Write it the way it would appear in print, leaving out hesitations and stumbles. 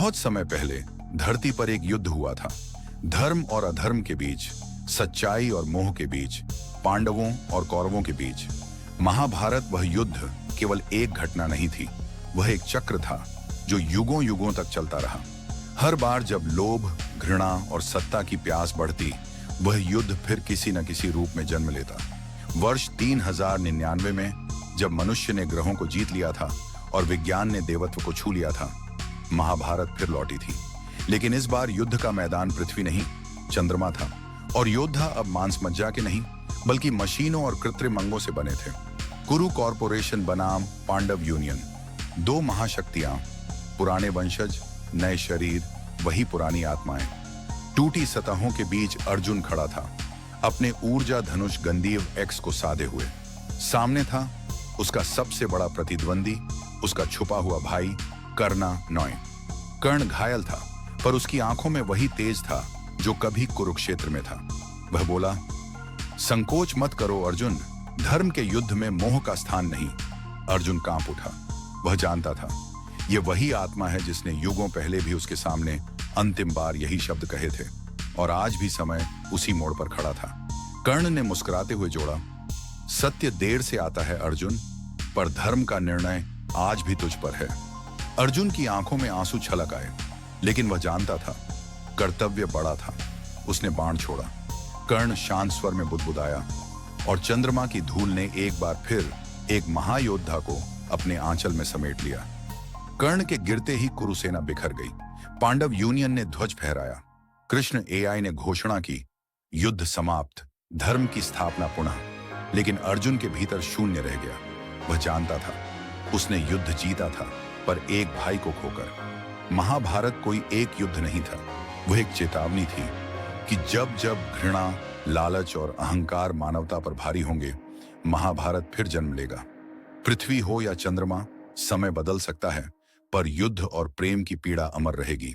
बहुत समय पहले धरती पर एक युद्ध हुआ था। धर्म और अधर्म के बीच, सच्चाई और मोह के बीच, पांडवों और कौरवों के बीच। महाभारत वह युद्ध केवल एक घटना नहीं थी, वह एक चक्र था जो युगों युगों तक चलता रहा। हर बार जब लोभ, घृणा और सत्ता की प्यास बढ़ती, वह युद्ध फिर किसी न किसी रूप में जन्म लेता। वर्ष 3099 में जब मनुष्य ने ग्रहों को जीत लिया था और विज्ञान ने देवत्व को छू लिया था, महाभारत फिर लौटी थी। लेकिन इस बार युद्ध का मैदान पृथ्वी नहीं, चंद्रमा था। और योद्धा अब मांस मज्जा के नहीं, बल्कि मशीनों और कृत्रिम अंगों से बने थे। कुरु कॉरपोरेशन बनाम पांडव यूनियन, दो महाशक्तियां, पुराने वंशज, नए शरीर, वही पुरानी आत्माएं। टूटी सतहों के बीच अर्जुन खड़ा था, अपने ऊर्जा धनुष गंधीव एक्स को साधे हुए। सामने था उसका सबसे बड़ा प्रतिद्वंदी, उसका छुपा हुआ भाई कर्णा नॉय। कर्ण घायल था, पर उसकी आंखों में वही तेज था जो कभी कुरुक्षेत्र में था। वह बोला, संकोच मत करो अर्जुन, धर्म के युद्ध में मोह का स्थान नहीं। अर्जुन कांप उठा। वह जानता था यह वही आत्मा है जिसने युगों पहले भी उसके सामने अंतिम बार यही शब्द कहे थे, और आज भी समय उसी मोड़ पर खड़ा था। कर्ण ने मुस्कुराते हुए जोड़ा, सत्य देर से आता है अर्जुन, पर धर्म का निर्णय आज भी तुझ पर है। अर्जुन की आंखों में आंसू छलक आए, लेकिन वह जानता था कर्तव्य बड़ा था। उसने बाण छोड़ा। कर्ण शांत स्वर में बुदबुदाया, और चंद्रमा की धूल ने एक बार फिर एक महायोद्धा को अपने आंचल में समेट लिया। कर्ण के गिरते ही कुरुसेना बिखर गई। पांडव यूनियन ने ध्वज फहराया। कृष्ण एआई ने घोषणा की, युद्ध समाप्त, धर्म की स्थापना पुनः। लेकिन अर्जुन के भीतर शून्य रह गया। वह जानता था उसने युद्ध जीता था, पर एक भाई को खोकर। महाभारत कोई एक युद्ध नहीं था, वह एक चेतावनी थी कि जब जब घृणा, लालच और अहंकार मानवता पर भारी होंगे, महाभारत फिर जन्म लेगा। पृथ्वी हो या चंद्रमा, समय बदल सकता है, पर युद्ध और प्रेम की पीड़ा अमर रहेगी।